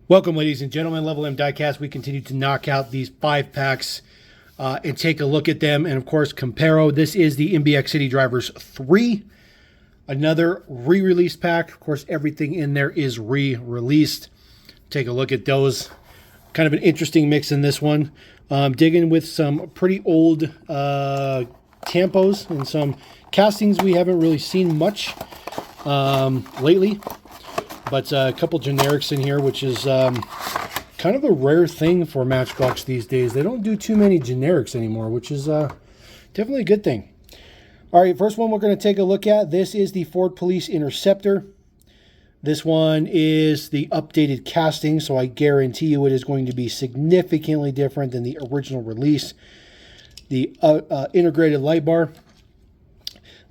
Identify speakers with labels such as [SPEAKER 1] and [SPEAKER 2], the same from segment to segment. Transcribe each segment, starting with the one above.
[SPEAKER 1] Welcome, ladies and gentlemen. Level M Diecast. We continue to knock out these 5-packs and take a look at them. And, of course, comparo. This is the MBX City Drivers 3. Another re-release pack. Of course, everything in there is re-released. Take a look at those. Kind of an interesting mix in this one. Digging with some pretty old tampos and some castings we haven't really seen much lately. But a couple generics in here, which is kind of a rare thing for Matchbox these days. They don't do too many generics anymore, which is definitely a good thing. All right, first one we're going to take a look at. This is the Ford Police Interceptor. This one is the updated casting, so I guarantee you it is going to be significantly different than the original release. The integrated light bar.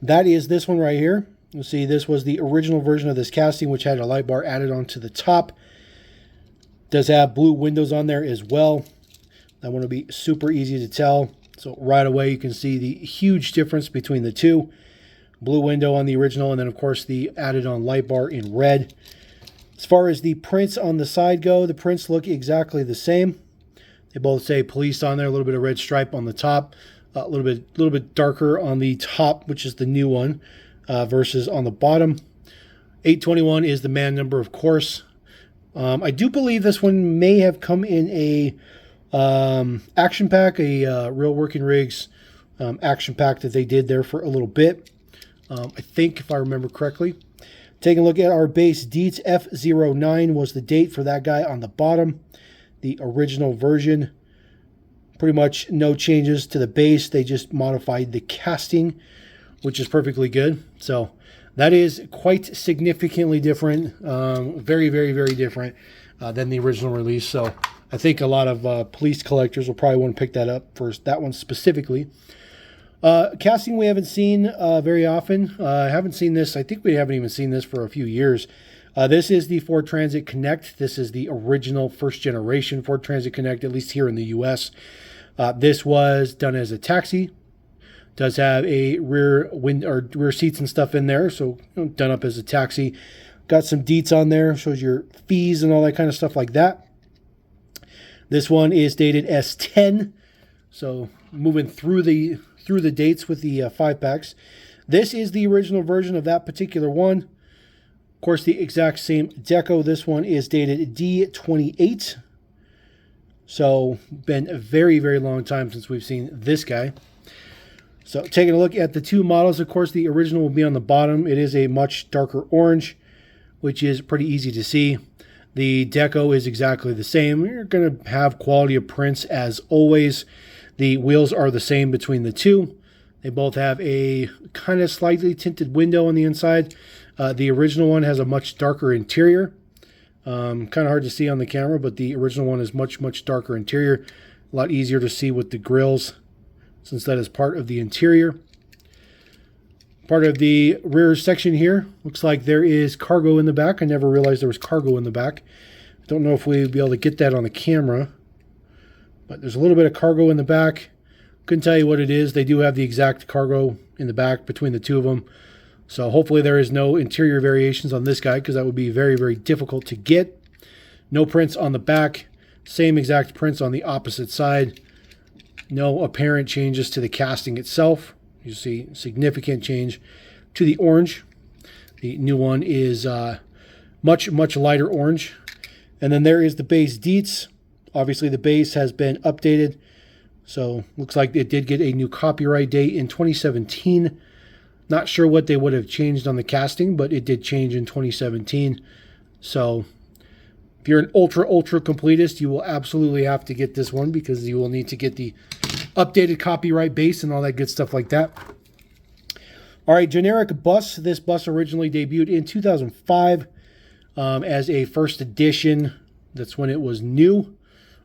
[SPEAKER 1] That is this one right here. You'll see this was the original version of this casting, which had a light bar added onto the top. Does have blue windows on there as well. That one will be super easy to tell. So right away you can see the huge difference between the two. Blue window on the original, and then of course the added on light bar in red. As far as the prints on the side go, the prints look exactly the same. They both say police on there, a little bit of red stripe on the top, a little bit darker on the top, which is the new one. Versus on the bottom. 821 is the man number, of course. I do believe this one may have come in a action pack, a Real Working Rigs action pack that they did there for a little bit. I think, if I remember correctly. Taking a look at our base deets, F09 was the date for that guy on the bottom. The original version. Pretty much no changes to the base. They just modified the casting, which is perfectly good. So that is quite significantly different, very, very, very different than the original release. So I think a lot of police collectors will probably want to pick that up for that one specifically. Casting we haven't seen very often. I haven't seen this. I think we haven't even seen this for a few years. This is the Ford Transit Connect. This is the original first generation Ford Transit Connect, at least here in the U.S. This was done as a taxi. Does have a rear seats and stuff in there, so done up as a taxi. Got some deets on there, shows your fees and all that kind of stuff like that. This one is dated S10, so moving through the dates with the 5-packs. This is the original version of that particular one. Of course, the exact same deco. This one is dated D28. So been a very, very long time since we've seen this guy. So taking a look at the two models, of course, the original will be on the bottom. It is a much darker orange, which is pretty easy to see. The deco is exactly the same. You're going to have quality of prints as always. The wheels are the same between the two. They both have a kind of slightly tinted window on the inside. The original one has a much darker interior. Kind of hard to see on the camera, but the original one is much, much darker interior. A lot easier to see with the grills, since that is part of the interior. Part of the rear section here, looks like there is cargo in the back. I never realized there was cargo in the back. Don't know if we'd be able to get that on the camera, but there's a little bit of cargo in the back. Couldn't tell you what it is. They do have the exact cargo in the back between the two of them. So hopefully there is no interior variations on this guy, because that would be very, very difficult to get. No prints on the back. Same exact prints on the opposite side. No apparent changes to the casting itself. You see significant change to the orange. The new one is much, much lighter orange. And then there is the base deets. Obviously the base has been updated. So looks like it did get a new copyright date in 2017. Not sure what they would have changed on the casting, but it did change in 2017. So if you're an ultra completist, you will absolutely have to get this one, because you will need to get the updated copyright base and all that good stuff like that. All right, generic bus. This bus originally debuted in 2005 as a first edition. That's when it was new.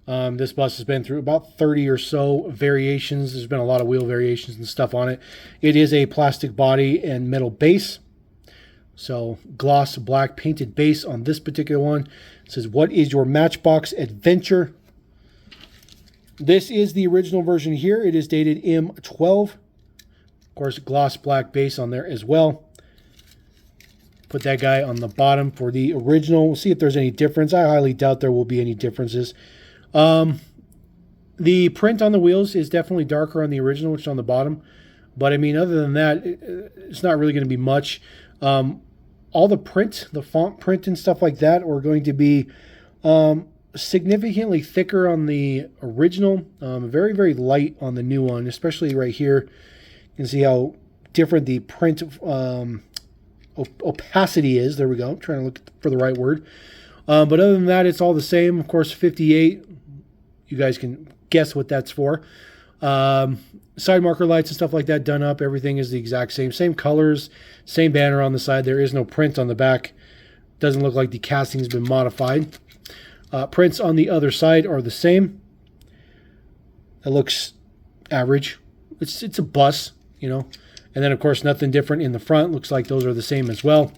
[SPEAKER 1] This bus has been through about 30 or so variations. There's been a lot of wheel variations and stuff on it. It is a plastic body and metal base. So gloss black painted base on this particular one. It says, "What is your Matchbox adventure?" This is the original version here. It is dated M12. Of course, gloss black base on there as well. Put that guy on the bottom for the original. We'll see if there's any difference. I highly doubt there will be any differences. The print on the wheels is definitely darker on the original, which is on the bottom. But I mean, other than that, it's not really going to be much. All the print, the font print and stuff like that, are going to be significantly thicker on the original. Very, very light on the new one, especially right here. You can see how different the print opacity is. There we go. I'm trying to look for the right word. But other than that, it's all the same. Of course, 58. You guys can guess what that's for. Side marker lights and stuff like that done up. Everything is the exact same. Same colors, same banner on the side. There is no print on the back. Doesn't look like the casting's been modified. Prints on the other side are the same. It looks average. It's a bus, you know. And then, of course, nothing different in the front. Looks like those are the same as well.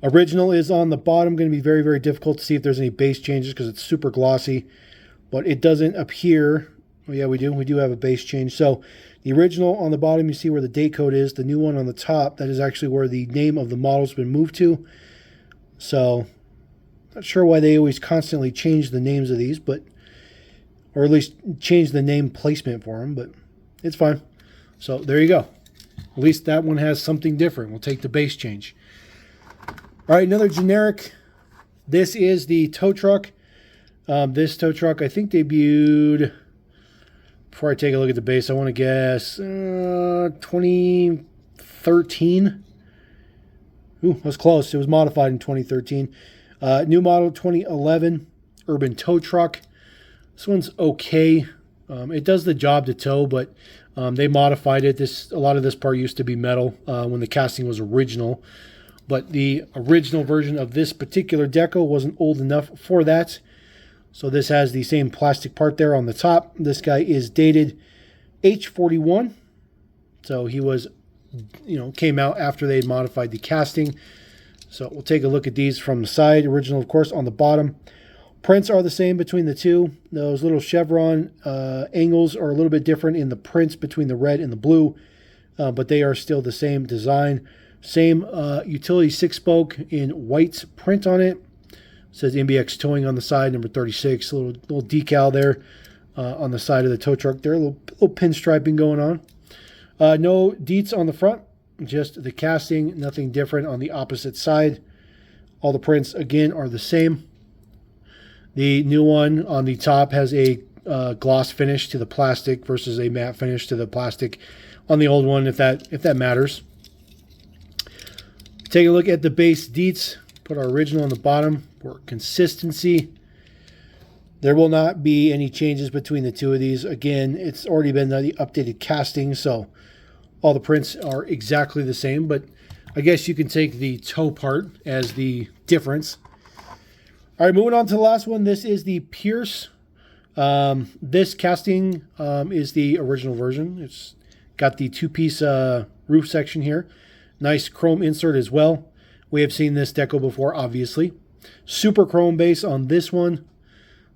[SPEAKER 1] Original is on the bottom. Going to be very, very difficult to see if there's any base changes because it's super glossy. But it doesn't appear. Oh, yeah, we do. We do have a base change. So the original on the bottom, you see where the date code is. The new one on the top, that is actually where the name of the model's been moved to. So not sure why they always constantly change the names of these, but or at least change the name placement for them, but it's fine. So there you go. At least that one has something different. We'll take the base change. All right, another generic. This is the tow truck. This tow truck, I think, debuted, before I take a look at the base, I want to guess 2013. Ooh, that was close. It was modified in 2013. New model 2011 urban tow truck. This one's okay. It does the job to tow, but they modified it. A lot of this part used to be metal when the casting was original. But the original version of this particular deco wasn't old enough for that. So this has the same plastic part there on the top. This guy is dated H41. So he was, came out after they had modified the casting. So we'll take a look at these from the side. Original, of course, on the bottom. Prints are the same between the two. Those little chevron angles are a little bit different in the prints between the red and the blue. But they are still the same design. Same utility 6-spoke in white print on it. Says MBX Towing on the side, number 36. A little decal there on the side of the tow truck there. A little pinstriping going on. No deets on the front. Just the casting. Nothing different on the opposite side. All the prints, again, are the same. The new one on the top has a gloss finish to the plastic versus a matte finish to the plastic on the old one, if that matters. Take a look at the base deets. Put our original on the bottom for consistency. There will not be any changes between the two of these. Again, it's already been the updated casting, so all the prints are exactly the same, but I guess you can take the toe part as the difference. All right, moving on to the last one. This is the Pierce. This casting is the original version. It's got the two-piece roof section here. Nice chrome insert as well. We have seen this deco before, obviously. Super chrome base on this one.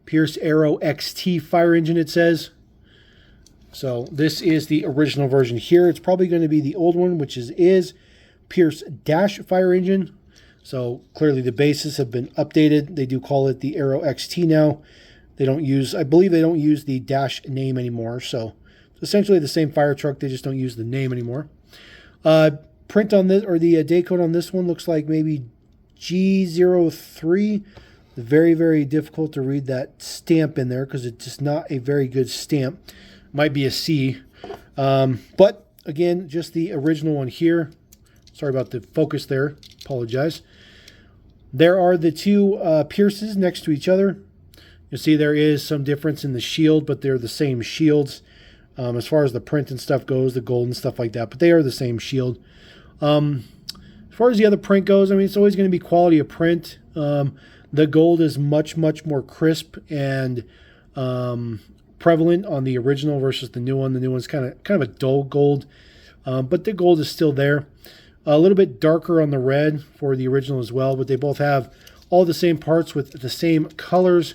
[SPEAKER 1] Pierce Aero XT fire engine, it says. So this is the original version here. It's probably going to be the old one, which is Pierce Dash fire engine. So clearly the bases have been updated. They do call it the Aero XT now. They don't use, I believe they don't use the Dash name anymore. So it's essentially the same fire truck. They just don't use the name anymore. Print on this, or the day code on this one, looks like maybe G03. Very, very difficult to read that stamp in there because it's just not a very good stamp. Might be a C. But again, just the original one here. Sorry about the focus there. Apologize. There are the two Pierces next to each other. You'll see there is some difference in the shield, but they're the same shields. As far as the print and stuff goes, the gold and stuff like that, but they are the same shield. As far as the other print goes, I mean, it's always going to be quality of print. The gold is much, much more crisp and prevalent on the original versus the new one. The new one's kind of a dull gold, but the gold is still there. A little bit darker on the red for the original as well, but they both have all the same parts with the same colors,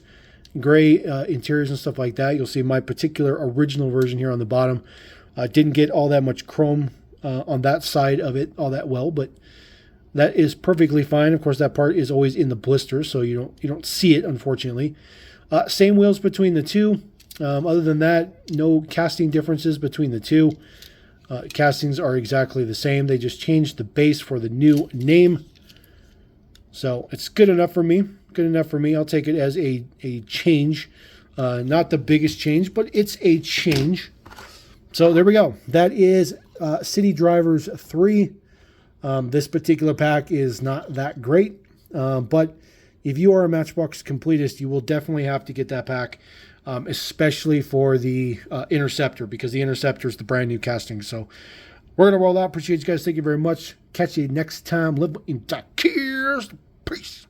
[SPEAKER 1] gray interiors and stuff like that. You'll see my particular original version here on the bottom. Didn't get all that much chrome on that side of it all that well, but that is perfectly fine. Of course, that part is always in the blister, so you don't see it, unfortunately. Same wheels between the two. Other than that, no casting differences between the two. Castings are exactly the same. They just changed the base for the new name. So it's good enough for me. Good enough for me. I'll take it as a change. Not the biggest change, but it's a change. So there we go. That is City Drivers 3. This particular pack is not that great, but if you are a Matchbox completist, you will definitely have to get that pack, especially for the Interceptor, because the Interceptor is the brand new casting. So we're going to roll out. Appreciate you guys. Thank you very much. Catch you next time. Live in Cheers. Peace.